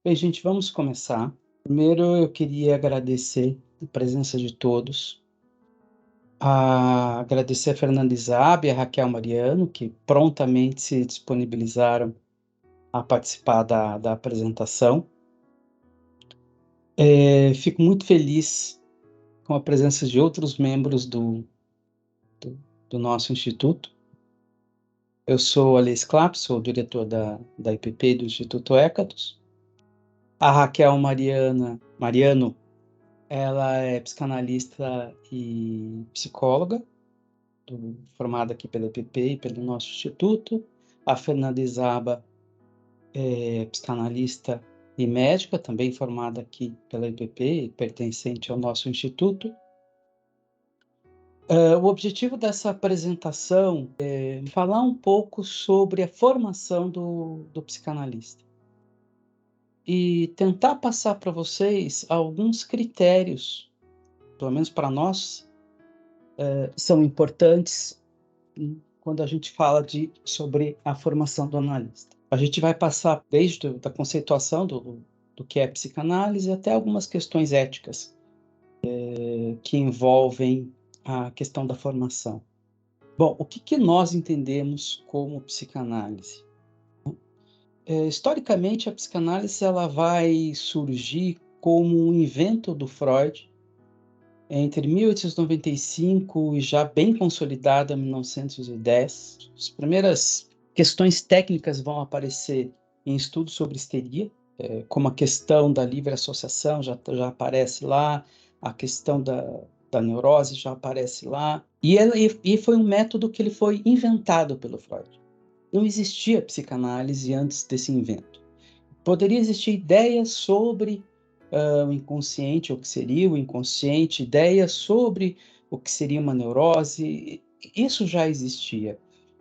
Bem, gente, vamos começar. Primeiro, eu queria agradecer a presença de todos, agradecer a Fernanda Izab e a Raquel Mariano, que prontamente se disponibilizaram a participar da apresentação. Fico muito feliz com a presença de outros membros do, do nosso instituto. Eu sou Alês Clapp, sou o diretor da IPP e do Instituto Hécatos. A Raquel Mariano, ela é psicanalista e psicóloga, formada aqui pela EPP e pelo nosso instituto. A Fernanda Izaba é psicanalista e médica, também formada aqui pela EPP e pertencente ao nosso instituto. O objetivo dessa apresentação é falar um pouco sobre a formação do psicanalista e tentar passar para vocês alguns critérios, pelo menos para nós, são importantes quando a gente fala sobre a formação do analista. A gente vai passar desde a conceituação do que é psicanálise até algumas questões éticas que envolvem a questão da formação. Bom, o que nós entendemos como psicanálise? Historicamente, a psicanálise ela vai surgir como um invento do Freud entre 1895 e já bem consolidada em 1910. As primeiras questões técnicas vão aparecer em estudos sobre histeria, como a questão da livre associação já aparece lá, a questão da neurose já aparece lá, e foi um método que ele foi inventado pelo Freud. Não existia psicanálise antes desse invento. Poderia existir ideias sobre o inconsciente, o que seria o inconsciente, ideias sobre o que seria uma neurose, isso já existia,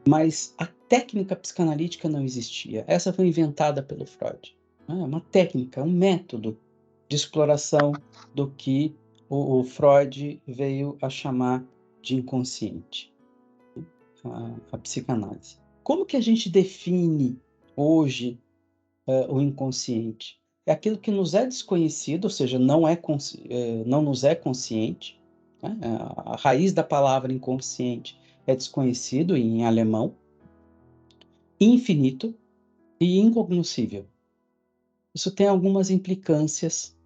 mas a técnica psicanalítica não existia. Essa foi inventada pelo Freud. É uma técnica, um método de exploração do que o Freud veio a chamar de inconsciente, a psicanálise. Como que a gente define hoje o inconsciente? É aquilo que nos é desconhecido, ou seja, não nos é consciente, né? A raiz da palavra inconsciente é desconhecido em alemão, infinito e incognoscível. Isso tem algumas implicâncias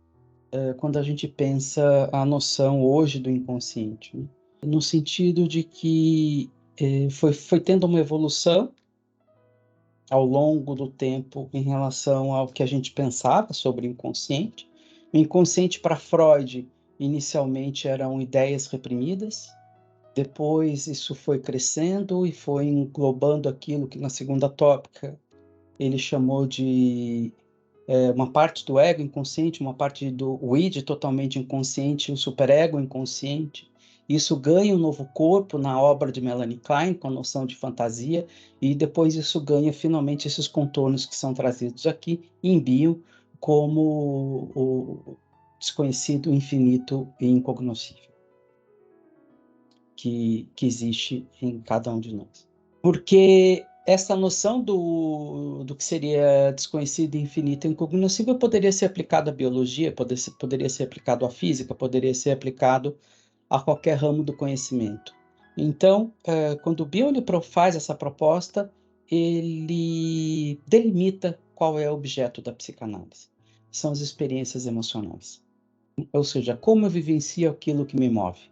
quando a gente pensa a noção hoje do inconsciente, né? No sentido de que foi tendo uma evolução ao longo do tempo em relação ao que a gente pensava sobre o inconsciente. O inconsciente para Freud, inicialmente, eram ideias reprimidas, depois isso foi crescendo e foi englobando aquilo que na segunda tópica ele chamou de uma parte do ego inconsciente, uma parte do id totalmente inconsciente, o superego inconsciente. Isso ganha um novo corpo na obra de Melanie Klein, com a noção de fantasia, e depois isso ganha finalmente esses contornos que são trazidos aqui em Bio como o desconhecido, infinito e incognoscível que existe em cada um de nós. Porque essa noção do que seria desconhecido, infinito e incognoscível poderia ser aplicado à biologia, poderia ser aplicado à física, poderia ser aplicado a qualquer ramo do conhecimento. Então, quando o Bion faz essa proposta, ele delimita qual é o objeto da psicanálise. São as experiências emocionais. Ou seja, como eu vivencio aquilo que me move.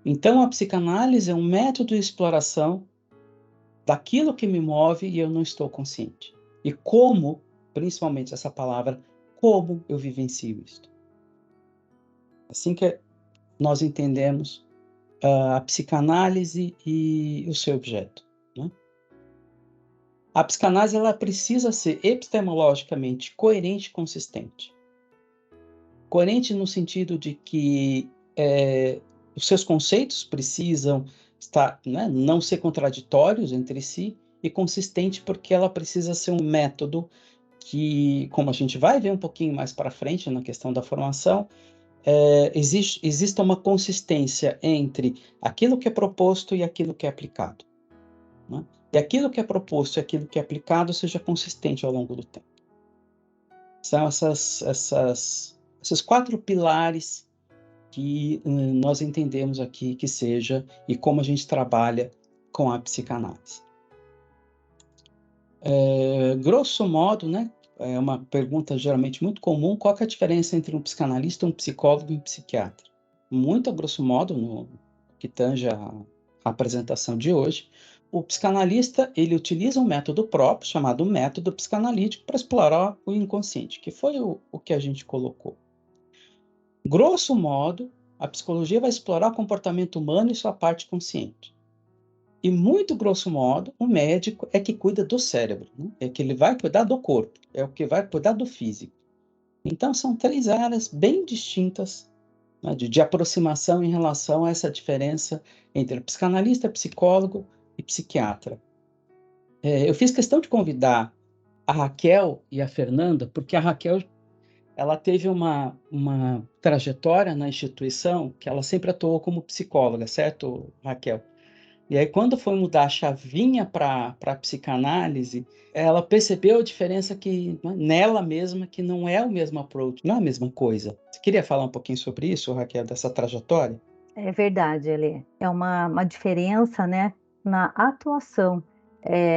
Então, a psicanálise é um método de exploração daquilo que me move e eu não estou consciente. E como, principalmente essa palavra, como eu vivencio isto. Assim que nós entendemos a psicanálise e o seu objeto, né? A psicanálise ela precisa ser epistemologicamente coerente e consistente. Coerente no sentido de que os seus conceitos precisam estar, né, não ser contraditórios entre si, e consistente porque ela precisa ser um método que, como a gente vai ver um pouquinho mais para frente na questão da formação, exista uma consistência entre aquilo que é proposto e aquilo que é aplicado, né? E aquilo que é proposto e aquilo que é aplicado seja consistente ao longo do tempo. São esses 4 pilares que nós entendemos aqui que seja e como a gente trabalha com a psicanálise. Grosso modo, né, é uma pergunta geralmente muito comum, qual que é a diferença entre um psicanalista, um psicólogo e um psiquiatra? Muito a grosso modo, no que tange a apresentação de hoje, o psicanalista, ele utiliza um método próprio, chamado método psicanalítico, para explorar o inconsciente, que foi o que a gente colocou. Grosso modo, a psicologia vai explorar o comportamento humano e sua parte consciente. E muito grosso modo, o médico é que cuida do cérebro, né? É que ele vai cuidar do corpo, é o que vai cuidar do físico. Então são 3 áreas bem distintas, né, de aproximação em relação a essa diferença entre psicanalista, psicólogo e psiquiatra. Eu fiz questão de convidar a Raquel e a Fernanda, porque a Raquel, ela teve uma trajetória na instituição que ela sempre atuou como psicóloga, certo, Raquel? E aí, quando foi mudar a chavinha para a psicanálise, ela percebeu a diferença que, nela mesma, que não é o mesmo approach, não é a mesma coisa. Você queria falar um pouquinho sobre isso, Raquel, dessa trajetória? É verdade, Elê. É uma diferença, né, na atuação.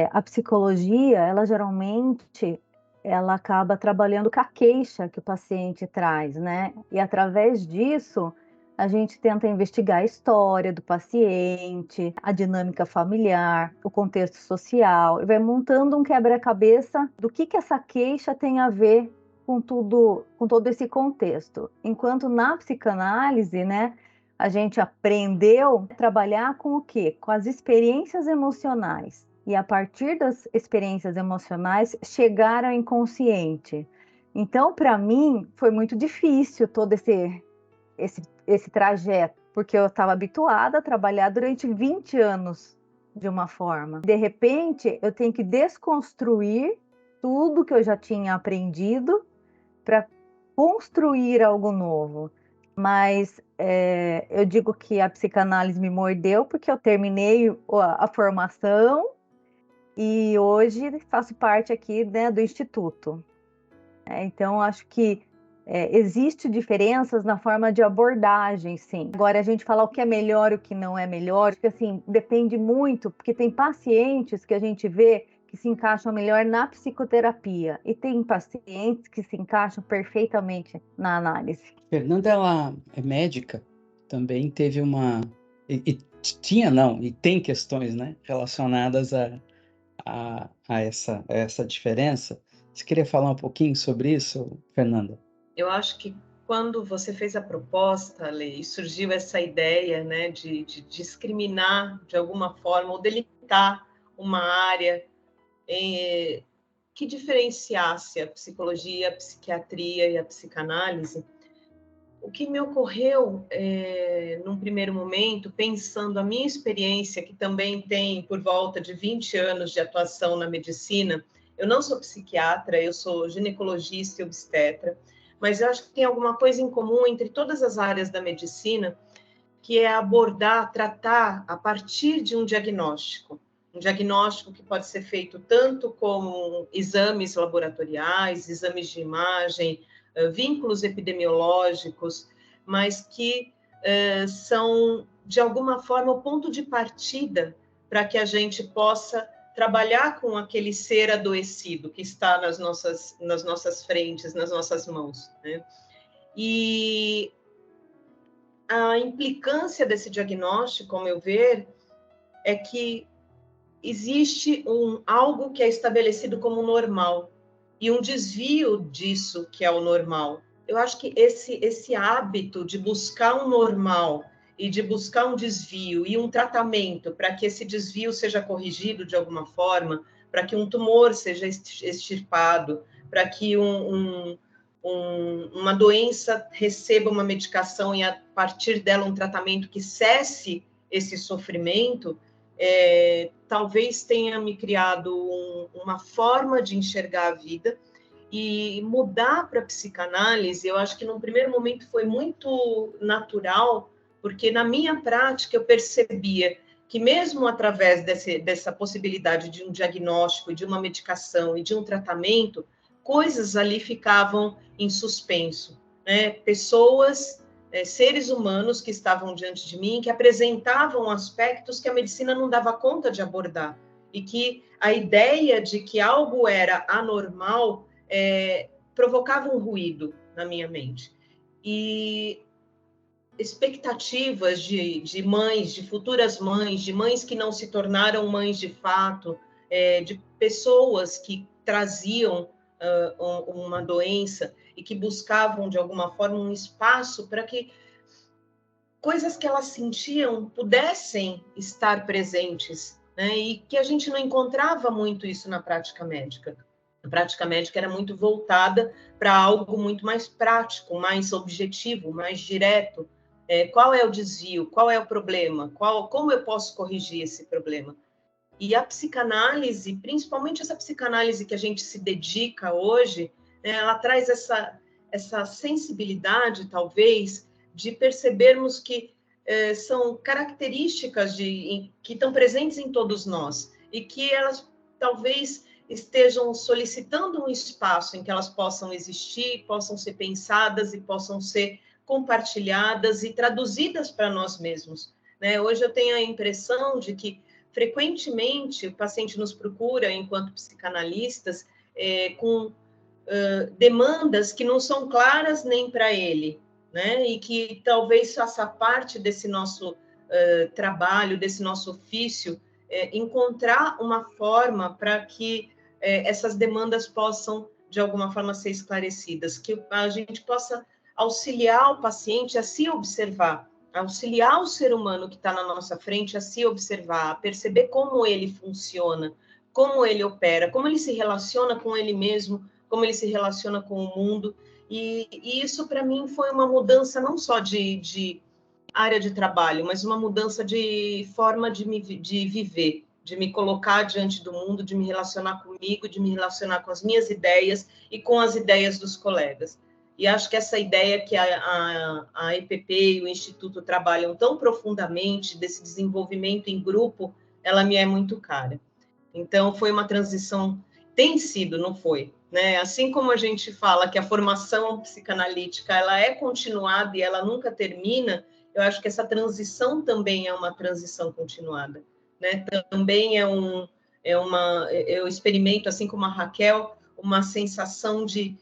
A psicologia, ela geralmente, ela acaba trabalhando com a queixa que o paciente traz, né? E através disso, a gente tenta investigar a história do paciente, a dinâmica familiar, o contexto social, e vai montando um quebra-cabeça do que essa queixa tem a ver com tudo, com todo esse contexto. Enquanto na psicanálise, né, a gente aprendeu a trabalhar com o quê? Com as experiências emocionais. E a partir das experiências emocionais, chegar ao inconsciente. Então, para mim, foi muito difícil todo esse trajeto, porque eu estava habituada a trabalhar durante 20 anos de uma forma. De repente, eu tenho que desconstruir tudo que eu já tinha aprendido para construir algo novo. Mas eu digo que a psicanálise me mordeu porque eu terminei a formação e hoje faço parte aqui, né, do instituto. Então, acho que existe diferenças na forma de abordagem, sim. Agora, a gente falar o que é melhor e o que não é melhor, porque assim, depende muito, porque tem pacientes que a gente vê que se encaixam melhor na psicoterapia e tem pacientes que se encaixam perfeitamente na análise. Fernanda, ela é médica, também teve tinha não, e tem questões, né, relacionadas a essa diferença. Você queria falar um pouquinho sobre isso, Fernanda? Eu acho que quando você fez a proposta, Lei, surgiu essa ideia, né, de discriminar de alguma forma ou delimitar uma área que diferenciasse a psicologia, a psiquiatria e a psicanálise. O que me ocorreu, num primeiro momento, pensando a minha experiência, que também tem por volta de 20 anos de atuação na medicina, eu não sou psiquiatra, eu sou ginecologista e obstetra, mas eu acho que tem alguma coisa em comum entre todas as áreas da medicina, que é abordar, tratar a partir de um diagnóstico. Um diagnóstico que pode ser feito tanto com exames laboratoriais, exames de imagem, vínculos epidemiológicos, mas que são, de alguma forma, o ponto de partida para que a gente possa trabalhar com aquele ser adoecido que está nas nossas frentes, nas nossas mãos, né? E a implicância desse diagnóstico, ao meu ver, é que existe algo que é estabelecido como normal e um desvio disso que é o normal. Eu acho que esse hábito de buscar um normal e de buscar um desvio e um tratamento para que esse desvio seja corrigido de alguma forma, para que um tumor seja extirpado, para que uma doença receba uma medicação e, a partir dela, um tratamento que cesse esse sofrimento, talvez tenha me criado uma forma de enxergar a vida e mudar para a psicanálise. Eu acho que, num primeiro momento, foi muito natural, porque, na minha prática, eu percebia que, mesmo através dessa possibilidade de um diagnóstico, de uma medicação e de um tratamento, coisas ali ficavam em suspenso, né? Pessoas, seres humanos que estavam diante de mim, que apresentavam aspectos que a medicina não dava conta de abordar, e que a ideia de que algo era anormal provocava um ruído na minha mente. E expectativas de mães, de futuras mães, de mães que não se tornaram mães de fato, de pessoas que traziam uma doença e que buscavam, de alguma forma, um espaço para que coisas que elas sentiam pudessem estar presentes, né? E que a gente não encontrava muito isso na prática médica. A prática médica era muito voltada para algo muito mais prático, mais objetivo, mais direto. Qual é o desvio? Qual é o problema? Como eu posso corrigir esse problema? E a psicanálise, principalmente essa psicanálise que a gente se dedica hoje, né, ela traz essa sensibilidade, talvez, de percebermos que são características que estão presentes em todos nós e que elas talvez estejam solicitando um espaço em que elas possam existir, possam ser pensadas e possam ser compartilhadas e traduzidas para nós mesmos, né? Hoje eu tenho a impressão de que frequentemente o paciente nos procura enquanto psicanalistas com demandas que não são claras nem para ele, né? E que talvez faça parte desse nosso trabalho, desse nosso ofício, encontrar uma forma para que essas demandas possam, de alguma forma, ser esclarecidas, que a gente possa auxiliar o paciente a se observar, auxiliar o ser humano que está na nossa frente a se observar, a perceber como ele funciona, como ele opera, como ele se relaciona com ele mesmo, como ele se relaciona com o mundo. E isso, para mim, foi uma mudança não só de área de trabalho, mas uma mudança de forma de viver, de me colocar diante do mundo, de me relacionar comigo, de me relacionar com as minhas ideias e com as ideias dos colegas. E acho que essa ideia que a EPP e o Instituto trabalham tão profundamente, desse desenvolvimento em grupo, ela me é muito cara. Então, foi uma transição, tem sido, não foi? Né? Assim como a gente fala que a formação psicanalítica ela é continuada e ela nunca termina, eu acho que essa transição também é uma transição continuada. Né? Também eu experimento, assim como a Raquel, uma sensação de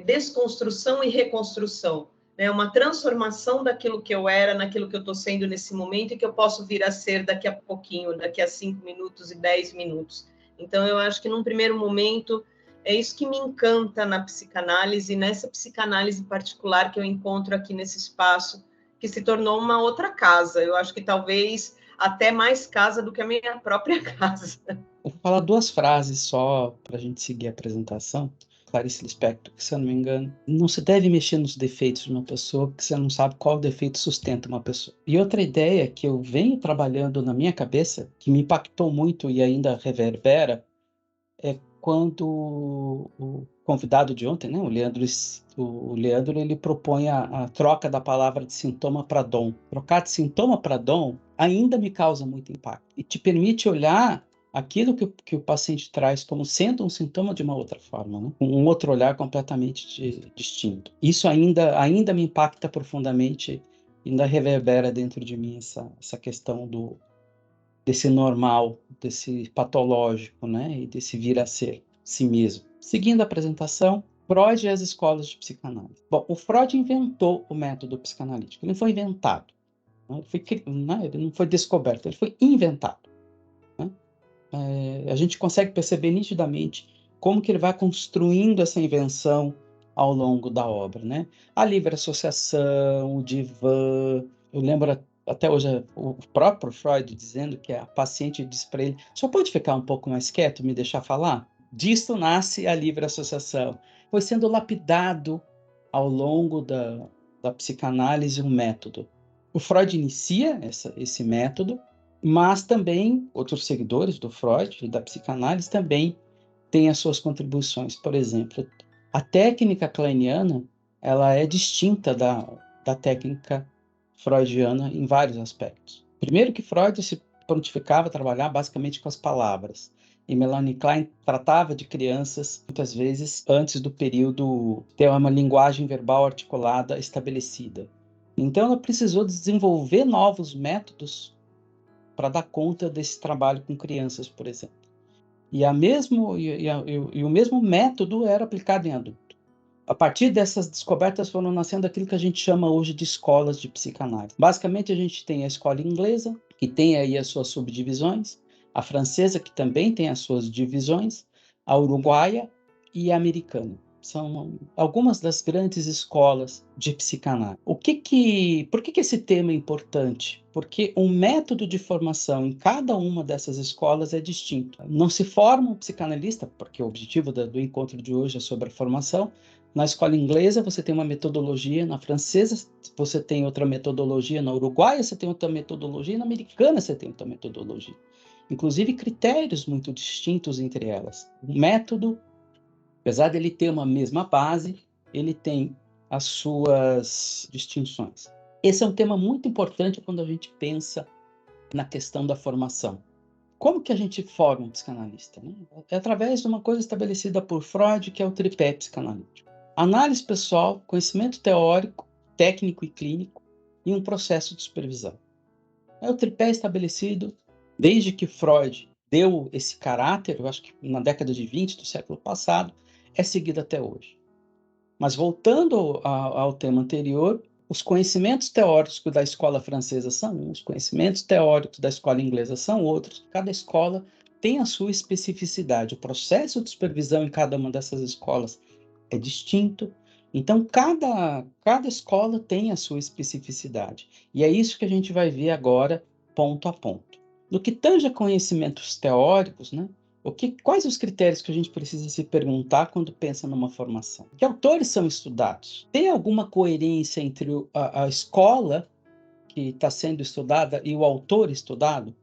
desconstrução e reconstrução, né? Uma transformação daquilo que eu era, naquilo que eu estou sendo nesse momento e que eu posso vir a ser daqui a pouquinho, daqui a 5 minutos e 10 minutos. Então, eu acho que num primeiro momento é isso que me encanta na psicanálise, nessa psicanálise particular que eu encontro aqui nesse espaço, que se tornou uma outra casa. Eu acho que talvez até mais casa do que a minha própria casa. Vou falar duas frases só para a gente seguir a apresentação. Clarice Lispector, que se eu não me engano, não se deve mexer nos defeitos de uma pessoa, porque você não sabe qual defeito sustenta uma pessoa. E outra ideia que eu venho trabalhando na minha cabeça, que me impactou muito e ainda reverbera, é quando o convidado de ontem, né, o Leandro ele propõe a troca da palavra de sintoma para dom. Trocar de sintoma para dom ainda me causa muito impacto e te permite olhar aquilo que o paciente traz como sendo um sintoma de uma outra forma, né? Com um outro olhar completamente distinto. Isso ainda me impacta profundamente, ainda reverbera dentro de mim essa questão desse normal, desse patológico, né? E desse vir a ser si mesmo. Seguindo a apresentação, Freud e as escolas de psicanálise. Bom, o Freud inventou o método psicanalítico. Ele não foi inventado, né? Ele não foi descoberto, ele foi inventado. Né? A gente consegue perceber nitidamente como que ele vai construindo essa invenção ao longo da obra, né? A livre associação, o divã. Eu lembro até hoje o próprio Freud dizendo que a paciente diz para ele: só pode ficar um pouco mais quieto, me deixar falar? Disto nasce a livre associação. Foi sendo lapidado ao longo da psicanálise um método. O Freud inicia esse método, mas também outros seguidores do Freud e da psicanálise também têm as suas contribuições. Por exemplo, a técnica kleiniana ela é distinta da técnica freudiana em vários aspectos. Primeiro que Freud se prontificava a trabalhar basicamente com as palavras. E Melanie Klein tratava de crianças, muitas vezes, antes do período ter uma linguagem verbal articulada estabelecida. Então, ela precisou desenvolver novos métodos para dar conta desse trabalho com crianças, por exemplo. E o mesmo método era aplicado em adulto. A partir dessas descobertas foram nascendo aquilo que a gente chama hoje de escolas de psicanálise. Basicamente, a gente tem a escola inglesa, que tem aí as suas subdivisões, a francesa, que também tem as suas divisões, a uruguaia e a americana. São algumas das grandes escolas de psicanálise. Por que esse tema é importante? Porque o método de formação em cada uma dessas escolas é distinto. Não se forma um psicanalista, porque o objetivo do encontro de hoje é sobre a formação. Na escola inglesa você tem uma metodologia, na francesa você tem outra metodologia, na uruguaia você tem outra metodologia, e na americana você tem outra metodologia. Inclusive critérios muito distintos entre elas. O método, apesar dele ter uma mesma base, ele tem as suas distinções. Esse é um tema muito importante quando a gente pensa na questão da formação. Como que a gente forma um psicanalista? Né? É através de uma coisa estabelecida por Freud, que é o tripé psicanalítico. Análise pessoal, conhecimento teórico, técnico e clínico, e um processo de supervisão. É o tripé estabelecido desde que Freud deu esse caráter, eu acho que na década de 20 do século passado, é seguido até hoje. Mas voltando ao tema anterior, os conhecimentos teóricos da escola francesa são uns, os conhecimentos teóricos da escola inglesa são outros. Cada escola tem a sua especificidade. O processo de supervisão em cada uma dessas escolas é distinto. Então, cada escola tem a sua especificidade. E é isso que a gente vai ver agora, ponto a ponto. No que tange a conhecimentos teóricos, né? Quais os critérios que a gente precisa se perguntar quando pensa numa formação? Que autores são estudados? Tem alguma coerência entre a escola que está sendo estudada e o autor estudado?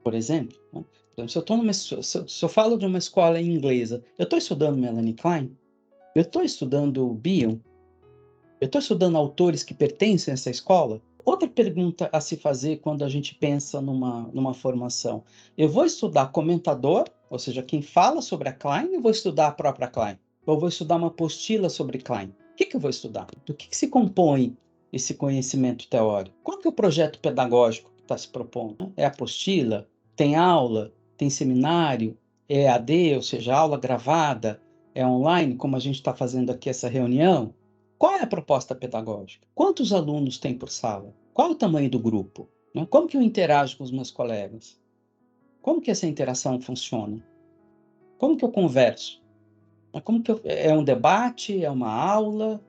Por exemplo, né? Por exemplo, se eu falo de uma escola inglesa, eu estou estudando Melanie Klein? Eu estou estudando Bion? Eu estou estudando autores que pertencem a essa escola? Outra pergunta a se fazer quando a gente pensa numa formação. Eu vou estudar comentador, ou seja, quem fala sobre a Klein, ou vou estudar a própria Klein? Ou vou estudar uma apostila sobre Klein? O que eu vou estudar? Do que se compõe esse conhecimento teórico? Qual que é o projeto pedagógico que está se propondo? É apostila? Tem aula? Tem seminário? É EAD, ou seja, aula gravada? É online, como a gente está fazendo aqui essa reunião? Qual é a proposta pedagógica? Quantos alunos tem por sala? Qual o tamanho do grupo? Como que eu interajo com os meus colegas? Como que essa interação funciona? Como que eu converso? É um debate? É uma aula?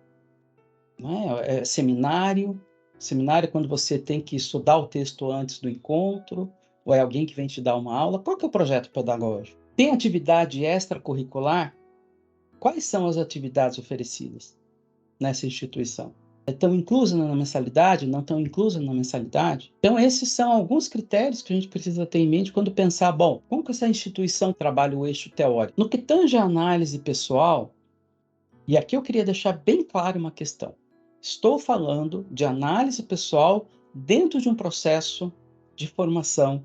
É seminário? Seminário é quando você tem que estudar o texto antes do encontro? Ou é alguém que vem te dar uma aula? Qual que é o projeto pedagógico? Tem atividade extracurricular? Quais são as atividades oferecidas nessa instituição? Estão inclusas na mensalidade? Não estão inclusas na mensalidade? Então, esses são alguns critérios que a gente precisa ter em mente quando pensar, bom, como que essa instituição trabalha o eixo teórico? No que tange a análise pessoal, e aqui eu queria deixar bem claro uma questão. Estou falando de análise pessoal dentro de um processo de formação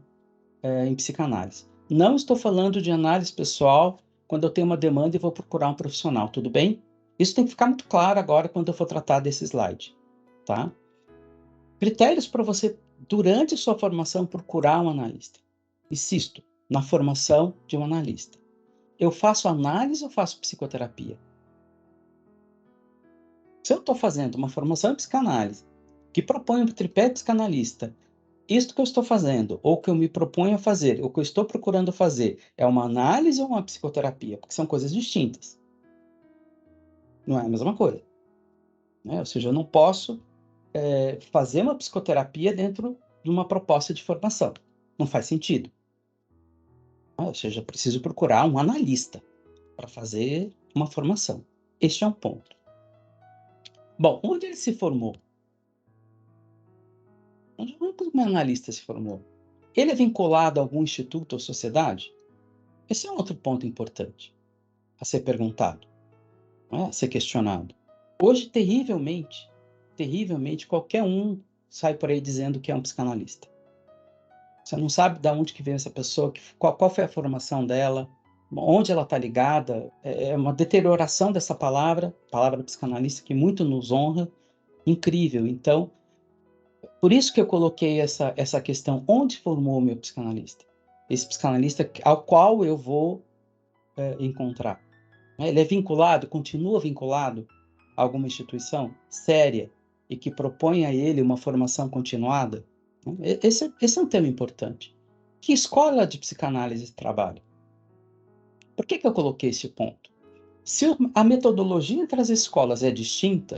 em psicanálise. Não estou falando de análise pessoal quando eu tenho uma demanda e vou procurar um profissional, tudo bem? Isso tem que ficar muito claro agora quando eu for tratar desse slide, tá? Critérios para você, durante sua formação, procurar um analista. Insisto, na formação de um analista. Eu faço análise ou faço psicoterapia? Se eu estou fazendo uma formação em psicanálise que propõe um tripé psicanalista, isto que eu estou fazendo, ou que eu me proponho a fazer, ou que eu estou procurando fazer, é uma análise ou uma psicoterapia? Porque são coisas distintas. Não é a mesma coisa. Né? Ou seja, eu não posso fazer uma psicoterapia dentro de uma proposta de formação. Não faz sentido. Ou seja, eu preciso procurar um analista para fazer uma formação. Este é um ponto. Bom, onde ele se formou? Onde um analista se formou? Ele é vinculado a algum instituto ou sociedade? Esse é um outro ponto importante a ser perguntado, a ser questionado. Hoje, terrivelmente, qualquer um sai por aí dizendo que é um psicanalista. Você não sabe de onde que veio essa pessoa, qual foi a formação dela, onde ela está ligada. É uma deterioração dessa palavra psicanalista, que muito nos honra, incrível. Então, por isso que eu coloquei essa questão, onde formou o meu psicanalista? Esse psicanalista ao qual eu vou encontrar. Ele é vinculado, continua vinculado a alguma instituição séria e que propõe a ele uma formação continuada? Esse é um tema importante. Que escola de psicanálise trabalha? Por que eu coloquei esse ponto? Se a metodologia entre as escolas é distinta,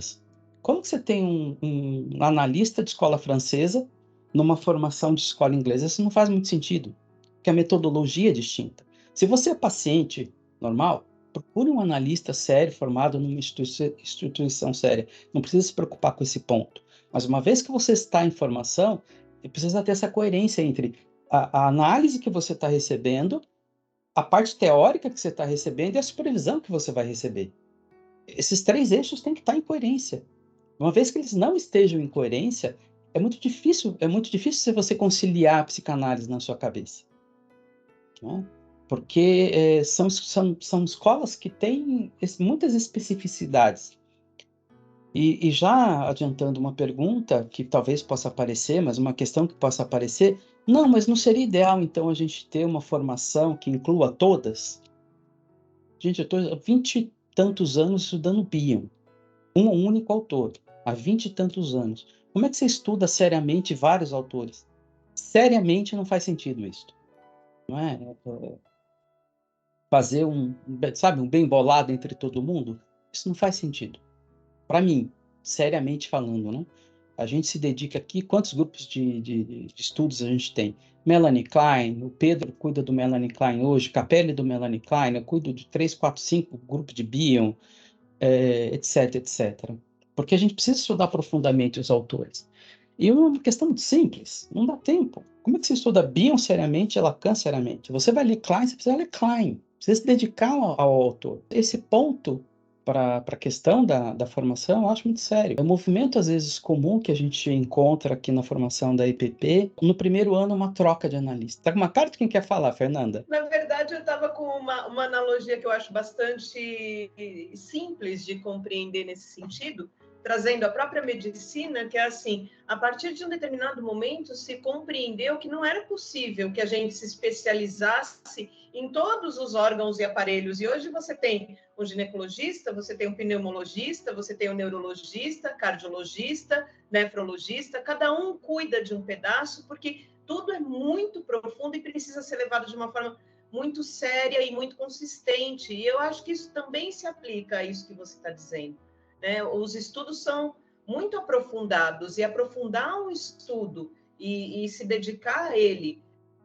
como que você tem um analista de escola francesa numa formação de escola inglesa? Isso não faz muito sentido, porque a metodologia é distinta. Se você é paciente normal, procure um analista sério, formado numa instituição séria. Não precisa se preocupar com esse ponto. Mas uma vez que você está em formação, precisa ter essa coerência entre a análise que você está recebendo, a parte teórica que você está recebendo e a supervisão que você vai receber. Esses 3 eixos têm que estar em coerência. Uma vez que eles não estejam em coerência, é muito difícil você conciliar a psicanálise na sua cabeça. Né? Porque são escolas que têm muitas especificidades. E já adiantando uma pergunta que talvez possa aparecer, mas uma questão que possa aparecer, não, mas não seria ideal, então, a gente ter uma formação que inclua todas? Gente, eu estou há 20 e tantos anos estudando Bion, um único autor, há 20 e tantos anos. Como é que você estuda seriamente vários autores? Seriamente não faz sentido isso. Não é? Fazer um bem bolado entre todo mundo? Isso não faz sentido. Para mim, seriamente falando, né? A gente se dedica aqui, quantos grupos de estudos a gente tem? Melanie Klein, o Pedro cuida do Melanie Klein hoje, Capelli do Melanie Klein, eu cuido de 3, 4, 5 grupos de Bion, etc, etc. Porque a gente precisa estudar profundamente os autores. E uma questão muito simples, não dá tempo. Como é que você estuda Bion seriamente e Lacan seriamente? Você vai ler Klein, você precisa ler Klein, precisa se dedicar ao autor. Esse ponto para a questão da formação, eu acho muito sério. É um movimento, às vezes, comum que a gente encontra aqui na formação da IPP. No primeiro ano, uma troca de analista. Tá com uma cara de quem quer falar, Fernanda? Na verdade, eu estava com uma analogia que eu acho bastante simples de compreender nesse sentido, trazendo a própria medicina, que é assim, a partir de um determinado momento se compreendeu que não era possível que a gente se especializasse em todos os órgãos e aparelhos. E hoje você tem um ginecologista, você tem um pneumologista, você tem um neurologista, cardiologista, nefrologista, cada um cuida de um pedaço, porque tudo é muito profundo e precisa ser levado de uma forma muito séria e muito consistente. E eu acho que isso também se aplica a isso que você está dizendo. Né? Os estudos são muito aprofundados, e aprofundar um estudo e se dedicar a ele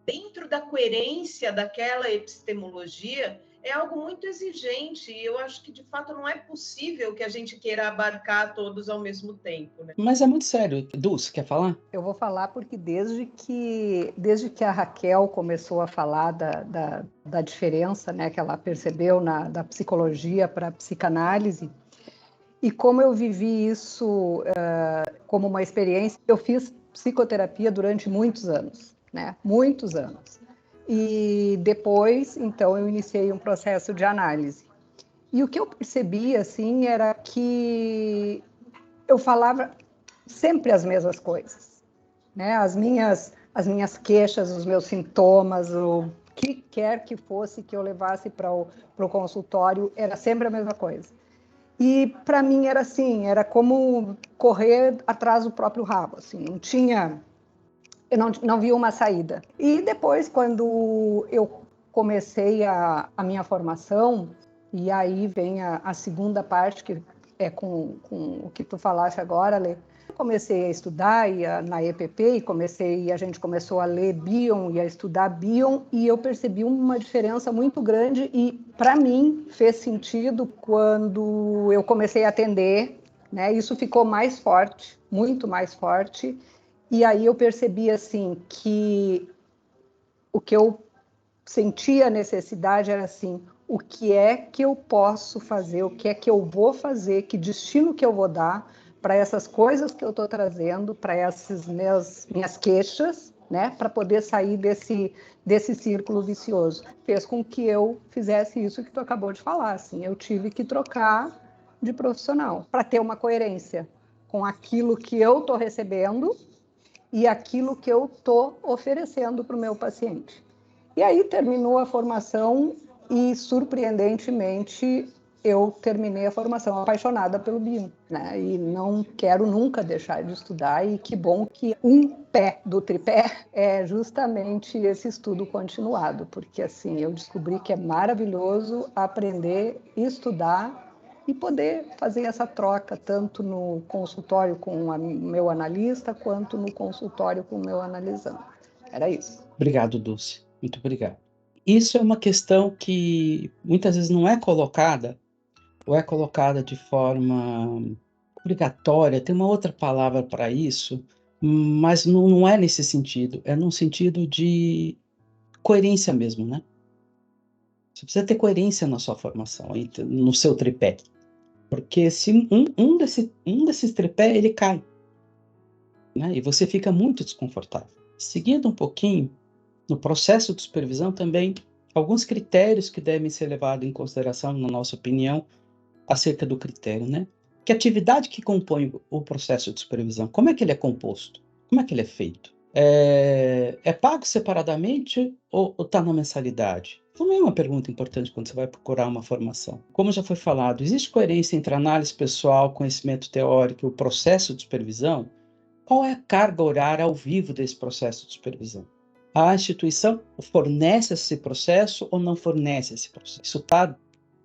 dentro da coerência daquela epistemologia é algo muito exigente, e eu acho que, de fato, não é possível que a gente queira abarcar todos ao mesmo tempo. Né? Mas é muito sério. Dulce, quer falar? Eu vou falar porque desde que a Raquel começou a falar da diferença, né, que ela percebeu da psicologia para a psicanálise, e como eu vivi isso como uma experiência, eu fiz psicoterapia durante muitos anos, né? Muitos anos. E depois, então, eu iniciei um processo de análise. E o que eu percebi, assim, era que eu falava sempre as mesmas coisas, né? As minhas queixas, os meus sintomas, o que quer que fosse que eu levasse para o consultório, era sempre a mesma coisa. E para mim era assim, era como correr atrás do próprio rabo, assim, eu não via uma saída. E depois, quando eu comecei a minha formação, e aí vem a segunda parte, que é com o que tu falaste agora, Lê. Comecei a estudar na EPP, e a gente começou a ler Bion e a estudar Bion, e eu percebi uma diferença muito grande, e para mim fez sentido quando eu comecei a atender, né? Isso ficou mais forte, muito mais forte, e aí eu percebi assim que o que eu sentia necessidade era assim, o que é que eu posso fazer, o que é que eu vou fazer, que destino que eu vou dar para essas coisas que eu estou trazendo, para essas minhas queixas, né, para poder sair desse círculo vicioso. Fez com que eu fizesse isso que tu acabou de falar, assim, eu tive que trocar de profissional para ter uma coerência com aquilo que eu estou recebendo e aquilo que eu estou oferecendo para o meu paciente. E aí terminou a formação e, surpreendentemente, eu terminei a formação apaixonada pelo BIM, né? E não quero nunca deixar de estudar, e que bom que um pé do tripé é justamente esse estudo continuado, porque assim, eu descobri que é maravilhoso aprender, estudar e poder fazer essa troca tanto no consultório com o meu analista, quanto no consultório com o meu analisando. Era isso. Obrigado, Dulce. Muito obrigado. Isso é uma questão que muitas vezes não é colocada, ou é colocada de forma obrigatória, tem uma outra palavra para isso, mas não é nesse sentido, é num sentido de coerência mesmo, né? Você precisa ter coerência na sua formação, no seu tripé. Porque se um desses tripé, ele cai, né? E você fica muito desconfortável. Seguindo um pouquinho, no processo de supervisão também, alguns critérios que devem ser levados em consideração, na nossa opinião, acerca do critério, né? Que atividade que compõe o processo de supervisão? Como é que ele é composto? Como é que ele é feito? É pago separadamente ou está na mensalidade? Também é uma pergunta importante quando você vai procurar uma formação. Como já foi falado, existe coerência entre análise pessoal, conhecimento teórico e o processo de supervisão? Qual é a carga horária ao vivo desse processo de supervisão? A instituição fornece esse processo ou não fornece esse processo? Isso está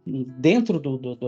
dentro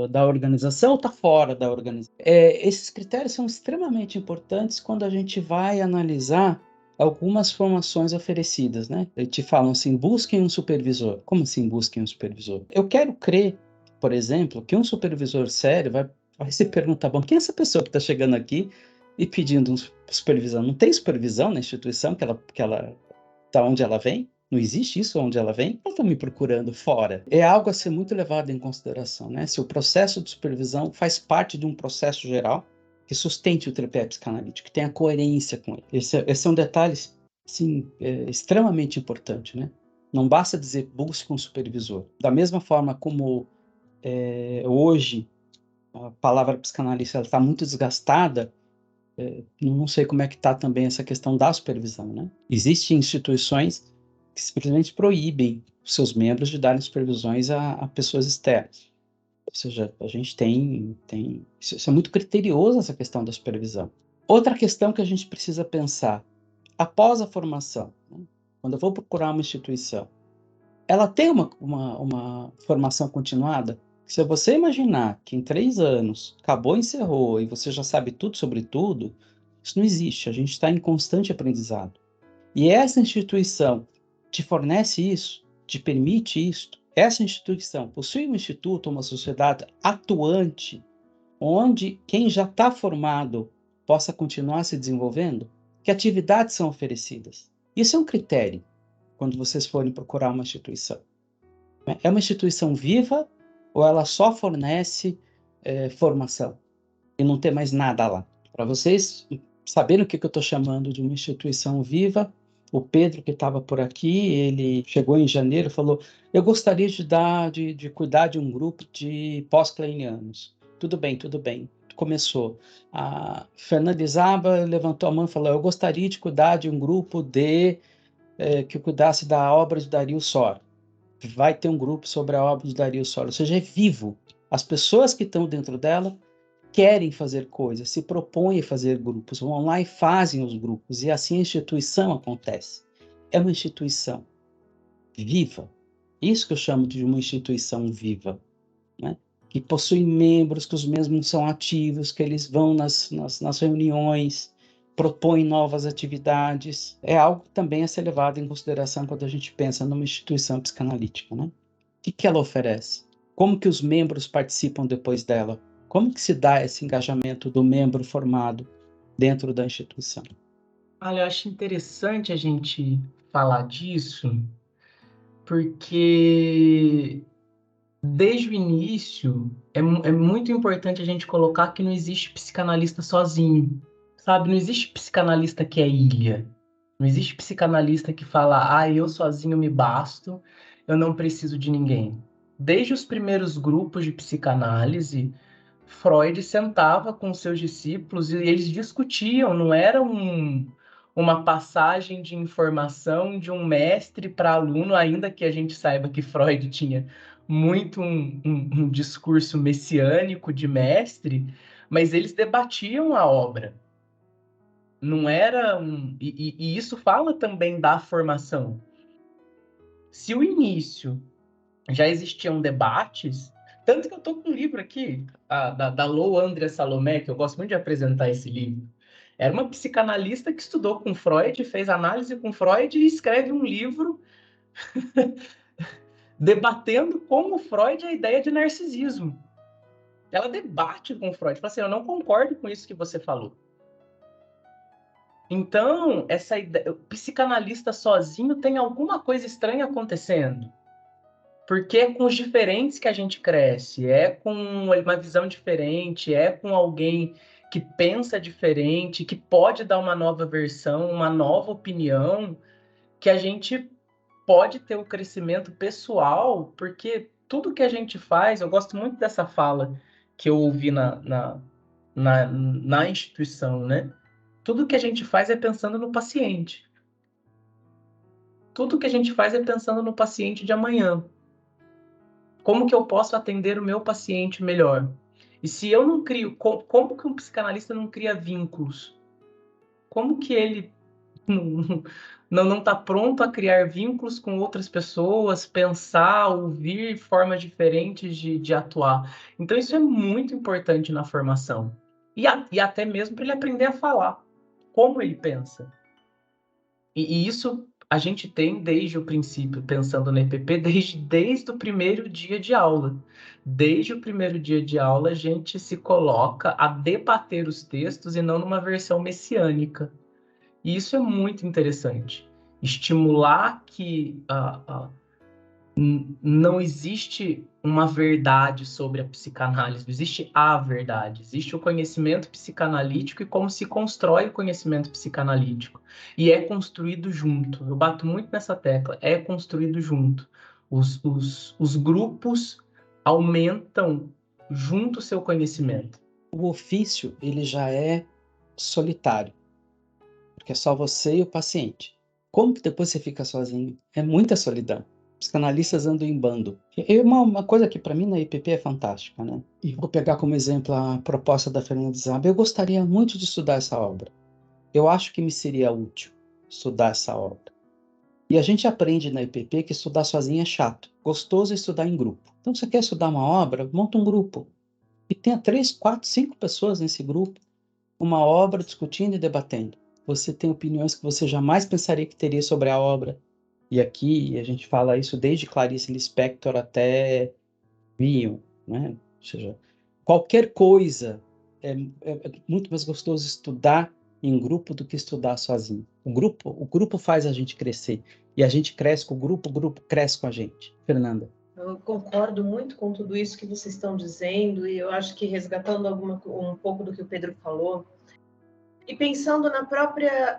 da organização ou está fora da organização? Esses critérios são extremamente importantes quando a gente vai analisar algumas formações oferecidas, né? Eles te falam assim, busquem um supervisor. Como assim busquem um supervisor? Eu quero crer, por exemplo, que um supervisor sério vai se perguntar, bom, quem é essa pessoa que está chegando aqui e pedindo supervisão? Não tem supervisão na instituição da onde ela vem? Não existe isso onde ela vem? Ela está me procurando fora. É algo a ser muito levado em consideração, né? Se o processo de supervisão faz parte de um processo geral que sustente o tripé psicanalítico, que tenha coerência com ele. Esse é um detalhe, sim, extremamente importante, né? Não basta dizer busque um supervisor. Da mesma forma como hoje a palavra psicanalista está muito desgastada, não sei como é que está também essa questão da supervisão, né? Existem instituições que simplesmente proíbem os seus membros de darem supervisões a pessoas externas. Ou seja, a gente tem isso é muito criterioso, essa questão da supervisão. Outra questão que a gente precisa pensar, após a formação, né? Quando eu vou procurar uma instituição, ela tem uma formação continuada? Se você imaginar que em 3 anos acabou, encerrou e você já sabe tudo sobre tudo, isso não existe. A gente está em constante aprendizado. E essa instituição te fornece isso, te permite isso. Essa instituição possui um instituto, uma sociedade atuante, onde quem já está formado possa continuar se desenvolvendo? Que atividades são oferecidas? Isso é um critério quando vocês forem procurar uma instituição. É uma instituição viva ou ela só fornece formação e não tem mais nada lá? Para vocês saberem o que eu estou chamando de uma instituição viva, o Pedro, que estava por aqui, ele chegou em janeiro e falou, eu gostaria de cuidar de um grupo de pós-kleinianos. Tudo bem. Começou. A Fernanda Isaba levantou a mão e falou, eu gostaria de cuidar de um grupo que cuidasse da obra de Dario Sor. Vai ter um grupo sobre a obra de Dario Sor, ou seja, é vivo. As pessoas que estão dentro dela querem fazer coisas, se propõem a fazer grupos, vão lá e fazem os grupos, e assim a instituição acontece. É uma instituição viva. Isso que eu chamo de uma instituição viva, né? Que possui membros, que os mesmos são ativos, que eles vão nas reuniões, propõem novas atividades. É algo também a ser levado em consideração quando a gente pensa numa instituição psicanalítica, né? O que ela oferece? Como que os membros participam depois dela? Como que se dá esse engajamento do membro formado dentro da instituição? Olha, eu acho interessante a gente falar disso, porque desde o início é muito importante a gente colocar que não existe psicanalista sozinho, sabe? Não existe psicanalista que é ilha. Não existe psicanalista que fala, eu sozinho me basto, eu não preciso de ninguém. Desde os primeiros grupos de psicanálise, Freud sentava com seus discípulos e eles discutiam, não era uma passagem de informação de um mestre para aluno, ainda que a gente saiba que Freud tinha muito um discurso messiânico de mestre, mas eles debatiam a obra. Não era e isso fala também da formação. Se o início já existiam debates, tanto que eu estou com um livro aqui, da Lou Andrea Salomé, que eu gosto muito de apresentar esse livro. Era uma psicanalista que estudou com Freud, fez análise com Freud e escreve um livro debatendo com o Freud a ideia de narcisismo. Ela debate com Freud, fala assim, eu não concordo com isso que você falou. Então, essa ideia, o psicanalista sozinho tem alguma coisa estranha acontecendo. Porque é com os diferentes que a gente cresce, é com uma visão diferente, é com alguém que pensa diferente, que pode dar uma nova versão, uma nova opinião, que a gente pode ter o crescimento pessoal, porque tudo que a gente faz, eu gosto muito dessa fala que eu ouvi na instituição, né? Tudo que a gente faz é pensando no paciente. Tudo que a gente faz é pensando no paciente de amanhã. Como que eu posso atender o meu paciente melhor? E se eu não crio, como que um psicanalista não cria vínculos? Como que ele não está pronto a criar vínculos com outras pessoas, pensar, ouvir formas diferentes de atuar? Então, isso é muito importante na formação. E até mesmo para ele aprender a falar. Como ele pensa. E isso a gente tem desde o princípio, pensando no EPP, desde o primeiro dia de aula. Desde o primeiro dia de aula, a gente se coloca a debater os textos e não numa versão messiânica. E isso é muito interessante. Estimular que não existe uma verdade sobre a psicanálise, existe a verdade, existe o conhecimento psicanalítico e como se constrói o conhecimento psicanalítico. E é construído junto. Eu bato muito nessa tecla, é construído junto. Os grupos aumentam junto o seu conhecimento. O ofício, ele já é solitário, porque é só você e o paciente. Como que depois você fica sozinho? É muita solidão. Psicanalistas andam em bando. E uma coisa que para mim na IPP é fantástica, né? E vou pegar como exemplo a proposta da Fernanda Zaba. Eu gostaria muito de estudar essa obra. Eu acho que me seria útil estudar essa obra. E a gente aprende na IPP que estudar sozinho é chato. Gostoso é estudar em grupo. Então, se você quer estudar uma obra, monta um grupo. E tenha 3, 4, 5 pessoas nesse grupo. Uma obra discutindo e debatendo. Você tem opiniões que você jamais pensaria que teria sobre a obra. E aqui a gente fala isso desde Clarice Lispector até Bion, né? Ou seja, qualquer coisa é muito mais gostoso estudar em grupo do que estudar sozinho. O grupo faz a gente crescer. E a gente cresce com o grupo cresce com a gente. Fernanda. Eu concordo muito com tudo isso que vocês estão dizendo, e eu acho que resgatando um pouco do que o Pedro falou, e pensando na própria,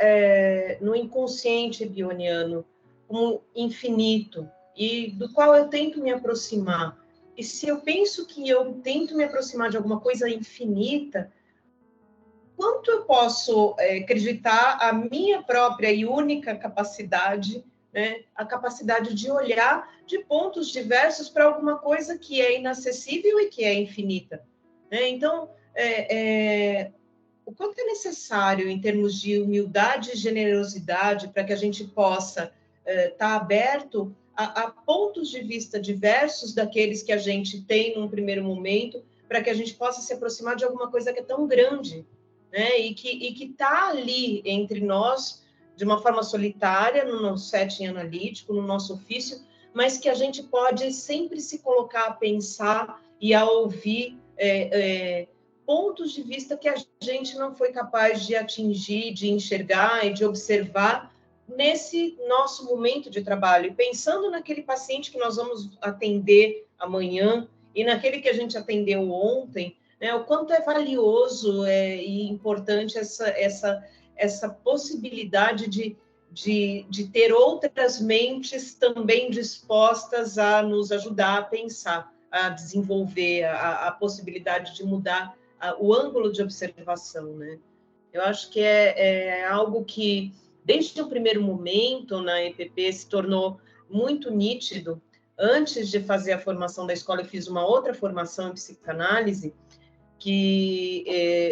no inconsciente bioniano, como infinito, e do qual eu tento me aproximar. E se eu penso que eu tento me aproximar de alguma coisa infinita, quanto eu posso acreditar a minha própria e única capacidade, né, a capacidade de olhar de pontos diversos para alguma coisa que é inacessível e que é infinita, né? Então, o quanto é necessário em termos de humildade e generosidade para que a gente possa estar aberto a pontos de vista diversos daqueles que a gente tem num primeiro momento, para que a gente possa se aproximar de alguma coisa que é tão grande, né? E que está ali entre nós de uma forma solitária, no nosso setting analítico, no nosso ofício, mas que a gente pode sempre se colocar a pensar e a ouvir pontos de vista que a gente não foi capaz de atingir, de enxergar e de observar nesse nosso momento de trabalho. E pensando naquele paciente que nós vamos atender amanhã e naquele que a gente atendeu ontem, né, o quanto é valioso e importante essa possibilidade de ter outras mentes também dispostas a nos ajudar a pensar, a desenvolver a possibilidade de mudar o ângulo de observação, né? Eu acho que é algo que, desde o primeiro momento na EPP, se tornou muito nítido. Antes de fazer a formação da escola, eu fiz uma outra formação em psicanálise, que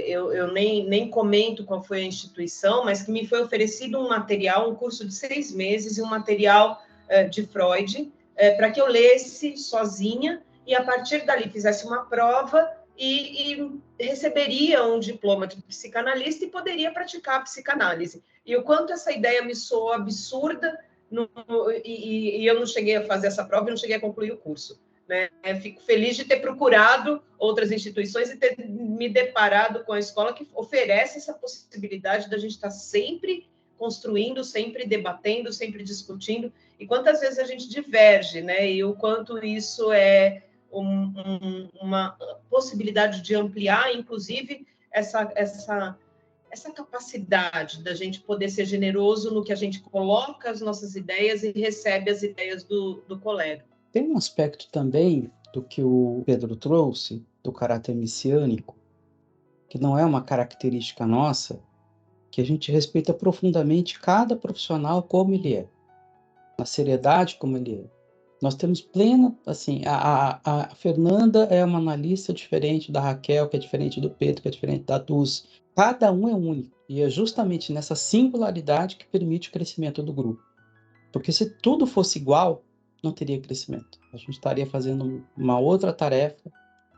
eu nem comento qual foi a instituição, mas que me foi oferecido um material, um curso de 6 meses, e um material de Freud, para que eu lesse sozinha, e a partir dali fizesse uma prova e receberia um diploma de psicanalista e poderia praticar a psicanálise. E o quanto essa ideia me soou absurda, e eu não cheguei a fazer essa prova e não cheguei a concluir o curso. Né? Fico feliz de ter procurado outras instituições e ter me deparado com a escola que oferece essa possibilidade da gente estar sempre construindo, sempre debatendo, sempre discutindo, e quantas vezes a gente diverge, né? E o quanto isso é uma possibilidade de ampliar, inclusive, essa capacidade da gente poder ser generoso no que a gente coloca as nossas ideias e recebe as ideias do colega. Tem um aspecto também do que o Pedro trouxe, do caráter messiânico, que não é uma característica nossa, que a gente respeita profundamente cada profissional como ele é, na seriedade como ele é. Nós temos plena, assim, a Fernanda é uma analista diferente da Raquel, que é diferente do Pedro, que é diferente da Dulce. Cada um é único, e é justamente nessa singularidade que permite o crescimento do grupo. Porque se tudo fosse igual, não teria crescimento. A gente estaria fazendo uma outra tarefa,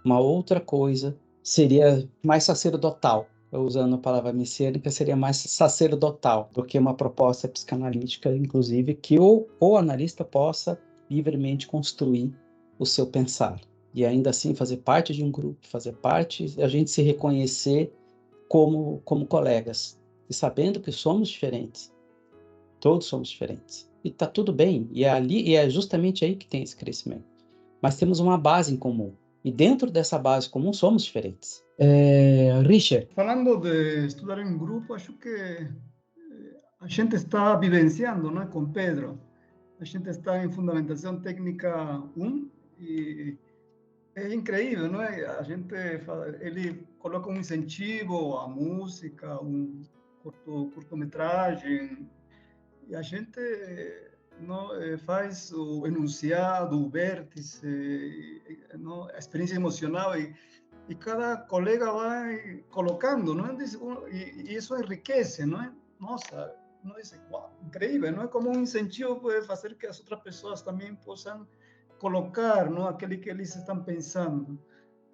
uma outra coisa, seria mais sacerdotal. Usando a palavra messiânica, seria mais sacerdotal do que uma proposta psicanalítica, inclusive, que o analista possa livremente construir o seu pensar. E ainda assim fazer parte de um grupo, fazer parte, a gente se reconhecer como colegas. E sabendo que somos diferentes. Todos somos diferentes. E está tudo bem. E é justamente aí que tem esse crescimento. Mas temos uma base em comum. E dentro dessa base comum somos diferentes. Richard. Falando de estudar em grupo, acho que a gente está vivenciando, né, com Pedro. A gente está em Fundamentação Técnica 1 e é incrível, não é? Ele coloca um incentivo à música, curtometragem, e a gente não faz o enunciado, o vértice, não, a experiência emocional, e cada colega vai colocando, não é? E isso enriquece, não é? Nossa, não é incrível, não é? Como um incentivo pode fazer que as outras pessoas também possam colocar, não, aquele que eles estão pensando.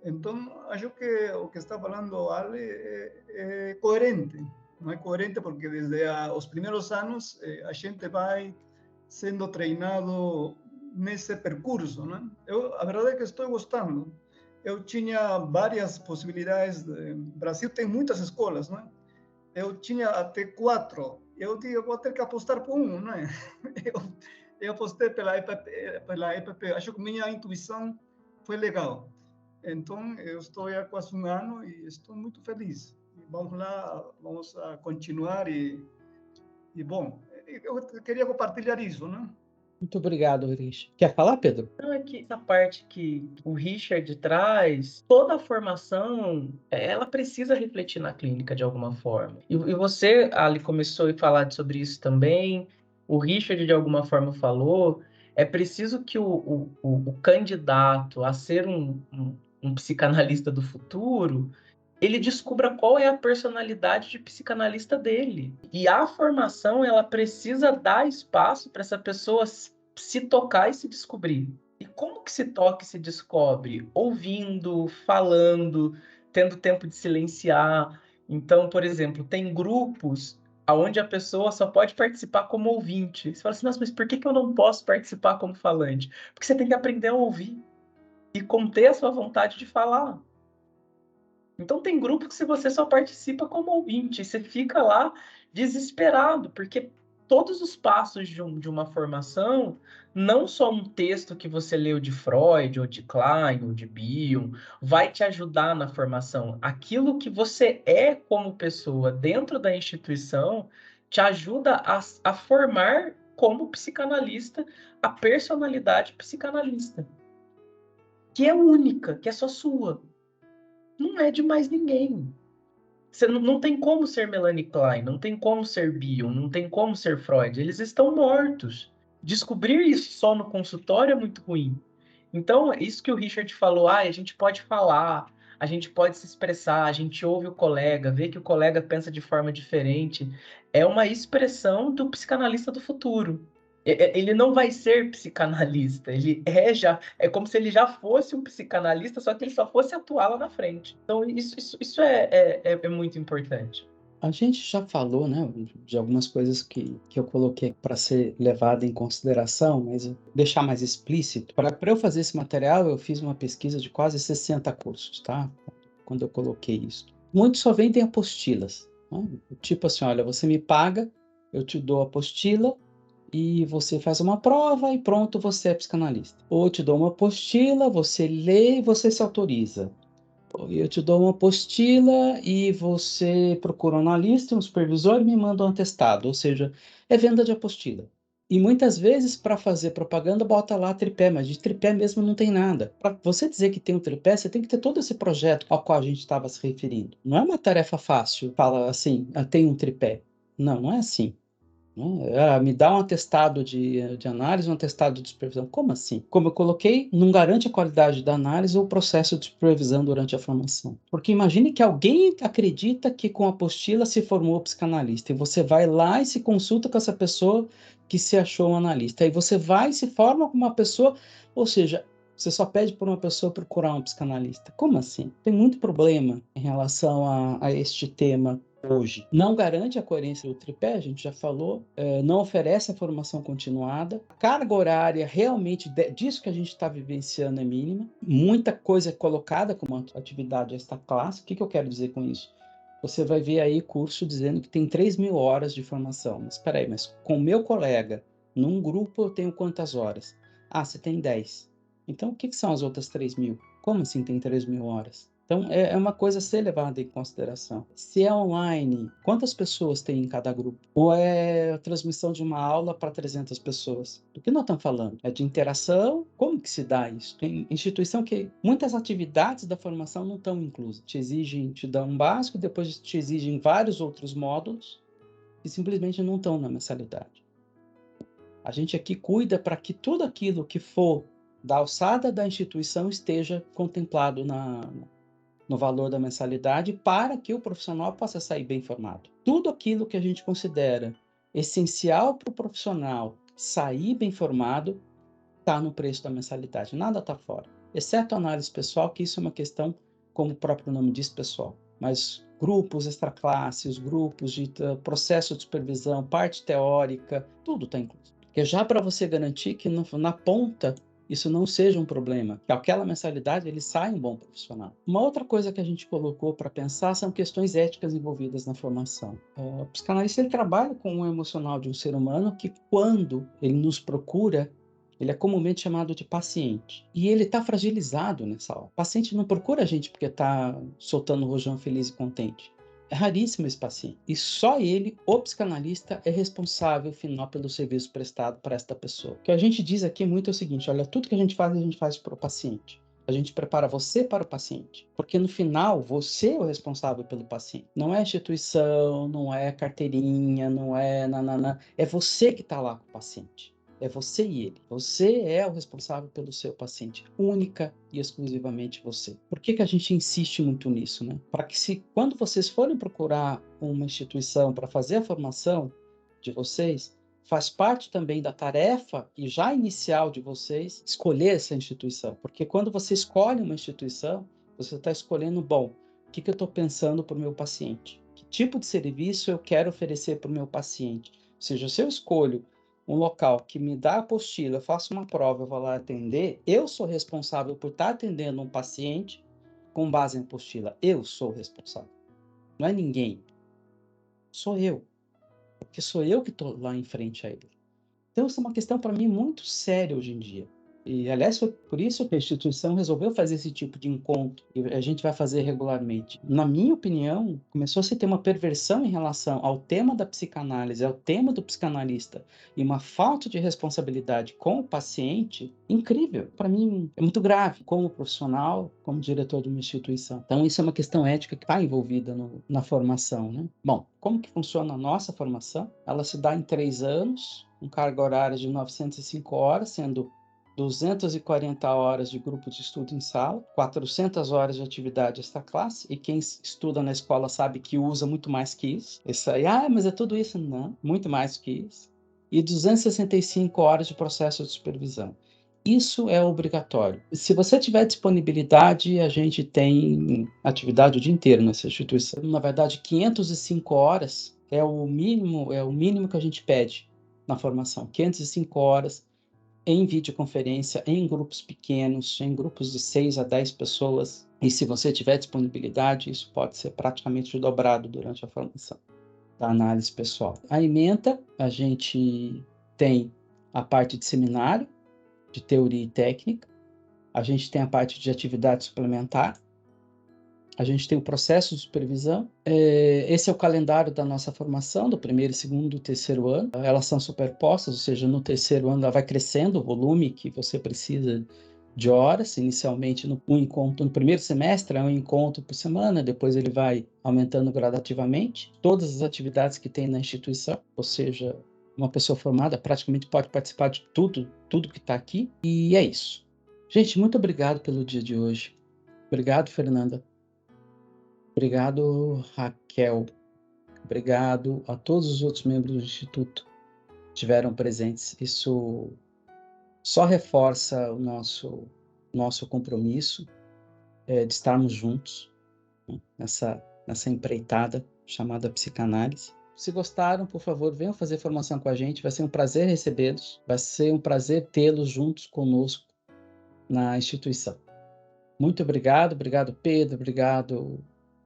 Então, acho que o que está falando Ale é coerente. Não é coerente porque desde os primeiros anos a gente vai sendo treinado nesse percurso, não é? A verdade é que estou gostando. Eu tinha várias possibilidades. O Brasil tem muitas escolas, não é? Eu tinha até 4. Eu digo, vou ter que apostar por um, não é? Eu apostei pela EPP. Acho que minha intuição foi legal. Então, eu estou há quase um ano e estou muito feliz. Vamos lá, vamos a continuar e bom, eu queria compartilhar isso, né? Muito obrigado, Richard. Quer falar, Pedro? Não, é que essa parte que o Richard traz, toda a formação, ela precisa refletir na clínica de alguma forma. E você, Ali, começou a falar sobre isso também, o Richard de alguma forma falou, é preciso que o candidato a ser um psicanalista do futuro, ele descubra qual é a personalidade de psicanalista dele. E a formação, ela precisa dar espaço para essa pessoa se tocar e se descobrir. E como que se toca e se descobre? Ouvindo, falando, tendo tempo de silenciar. Então, por exemplo, tem grupos onde a pessoa só pode participar como ouvinte. Você fala assim, nossa, mas por que eu não posso participar como falante? Porque você tem que aprender a ouvir e conter a sua vontade de falar. Então tem grupo que se você só participa como ouvinte, você fica lá desesperado, porque todos os passos de uma formação, não só um texto que você leu de Freud, ou de Klein, ou de Bion, vai te ajudar na formação. Aquilo que você é como pessoa dentro da instituição te ajuda a formar como psicanalista a personalidade psicanalista, que é única, que é só sua. Não é de mais ninguém. Você não tem como ser Melanie Klein, não tem como ser Bion, não tem como ser Freud. Eles estão mortos. Descobrir isso só no consultório é muito ruim. Então, isso que o Richard falou, a gente pode falar, a gente pode se expressar, a gente ouve o colega, vê que o colega pensa de forma diferente, é uma expressão do psicanalista do futuro. Ele não vai ser psicanalista, ele é como se ele já fosse um psicanalista, só que ele só fosse atuar lá na frente. Então, isso é muito importante. A gente já falou, né, de algumas coisas que eu coloquei para ser levada em consideração, mas eu deixar mais explícito. Para eu fazer esse material, eu fiz uma pesquisa de quase 60 cursos, tá? Quando eu coloquei isso. Muitos só vendem apostilas, né? Tipo assim, olha, você me paga, eu te dou a apostila e você faz uma prova e pronto, você é psicanalista. Ou eu te dou uma apostila, você lê e você se autoriza. Eu te dou uma apostila e você procura um analista, um supervisor e me manda um atestado, ou seja, é venda de apostila. E muitas vezes, para fazer propaganda, bota lá tripé, mas de tripé mesmo não tem nada. Para você dizer que tem um tripé, você tem que ter todo esse projeto ao qual a gente estava se referindo. Não é uma tarefa fácil, fala assim, tem um tripé. Não, não é assim. Me dá um atestado de análise, um atestado de supervisão. Como assim? Como eu coloquei, não garante a qualidade da análise ou o processo de supervisão durante a formação. Porque imagine que alguém acredita que com a apostila se formou psicanalista, e você vai lá e se consulta com essa pessoa que se achou um analista. Aí você vai e se forma com uma pessoa, ou seja, você só pede para uma pessoa procurar um psicanalista. Como assim? Tem muito problema em relação a este tema hoje. Não garante a coerência do tripé, a gente já falou, não oferece a formação continuada, a carga horária realmente disso que a gente está vivenciando é mínima, muita coisa é colocada como atividade extra classe. O que eu quero dizer com isso? Você vai ver aí curso dizendo que tem 3.000 horas de formação. Mas espera aí, mas com o meu colega, num grupo eu tenho quantas horas? Você tem 10. Então o que são as outras 3.000? Como assim tem 3.000 horas? Então, é uma coisa a ser levada em consideração. Se é online, quantas pessoas tem em cada grupo? Ou é a transmissão de uma aula para 300 pessoas? Do que nós estamos falando? É de interação? Como que se dá isso? Tem instituição que muitas atividades da formação não estão inclusas. Te dão um básico, depois te exigem vários outros módulos que simplesmente não estão na mensalidade. A gente aqui cuida para que tudo aquilo que for da alçada da instituição esteja contemplado no valor da mensalidade, para que o profissional possa sair bem formado. Tudo aquilo que a gente considera essencial para o profissional sair bem formado está no preço da mensalidade. Nada está fora, exceto a análise pessoal, que isso é uma questão, como o próprio nome diz, pessoal. Mas grupos extraclasses, grupos de processo de supervisão, parte teórica, tudo está incluso. Porque já para você garantir que na ponta isso não seja um problema, que aquela mensalidade ele sai um bom profissional. Uma outra coisa que a gente colocou para pensar são questões éticas envolvidas na formação. O psicanalista ele trabalha com o emocional de um ser humano que, quando ele nos procura, ele é comumente chamado de paciente. E ele está fragilizado nessa hora. O paciente não procura a gente porque está soltando o rojão feliz e contente. É raríssimo esse paciente. E só ele, o psicanalista, é responsável, final, pelo serviço prestado para esta pessoa. O que a gente diz aqui muito é o seguinte: olha, tudo que a gente faz para o paciente. A gente prepara você para o paciente. Porque no final, você é o responsável pelo paciente. Não é a instituição, não é a carteirinha, não é nanana. É você que está lá com o paciente. É você e ele. Você é o responsável pelo seu paciente, única e exclusivamente você. Por que a gente insiste muito nisso, né? Para que quando vocês forem procurar uma instituição para fazer a formação de vocês, faz parte também da tarefa e já inicial de vocês escolher essa instituição. Porque quando você escolhe uma instituição, você está escolhendo, bom, o que eu estou pensando para o meu paciente? Que tipo de serviço eu quero oferecer para o meu paciente? Ou seja, se eu escolho um local que me dá a apostila, eu faço uma prova, eu vou lá atender, eu sou responsável por estar atendendo um paciente com base em apostila. Eu sou responsável. Não é ninguém. Sou eu. Porque sou eu que estou lá em frente a ele. Então, isso é uma questão para mim muito séria hoje em dia. E, aliás, foi por isso que a instituição resolveu fazer esse tipo de encontro, e a gente vai fazer regularmente. Na minha opinião, começou a se ter uma perversão em relação ao tema da psicanálise, ao tema do psicanalista, e uma falta de responsabilidade com o paciente incrível. Para mim, é muito grave, como profissional, como diretor de uma instituição. Então, isso é uma questão ética que está envolvida na formação, né? Bom, como que funciona a nossa formação? Ela se dá em 3 anos, com carga horária de 905 horas, sendo 240 horas de grupo de estudo em sala, 400 horas de atividade extra classe, e quem estuda na escola sabe que usa muito mais que isso. Isso aí, mas é tudo isso? Não, muito mais que isso. E 265 horas de processo de supervisão. Isso é obrigatório. Se você tiver disponibilidade, a gente tem atividade o dia inteiro nessa instituição. Na verdade, 505 horas é o mínimo que a gente pede na formação. 505 horas em videoconferência, em grupos pequenos, em grupos de 6 a 10 pessoas. E se você tiver disponibilidade, isso pode ser praticamente dobrado durante a formação da análise pessoal. A ementa, a gente tem a parte de seminário, de teoria e técnica, a gente tem a parte de atividade suplementar, a gente tem o processo de supervisão. Esse é o calendário da nossa formação, do primeiro, segundo e terceiro ano. Elas são superpostas, ou seja, no terceiro ano ela vai crescendo o volume que você precisa de horas. Inicialmente, no primeiro semestre, é um encontro por semana, depois ele vai aumentando gradativamente. Todas as atividades que tem na instituição, ou seja, uma pessoa formada praticamente pode participar de tudo que está aqui. E é isso. Gente, muito obrigado pelo dia de hoje. Obrigado, Fernanda. Obrigado, Raquel. Obrigado a todos os outros membros do Instituto que estiveram presentes. Isso só reforça o nosso compromisso de estarmos juntos, né, nessa empreitada chamada psicanálise. Se gostaram, por favor, venham fazer formação com a gente. Vai ser um prazer recebê-los. Vai ser um prazer tê-los juntos conosco na instituição. Muito obrigado. Obrigado, Pedro. Obrigado,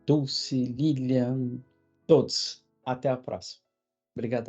Dulce, Lilian, todos. Até a próxima. Obrigado.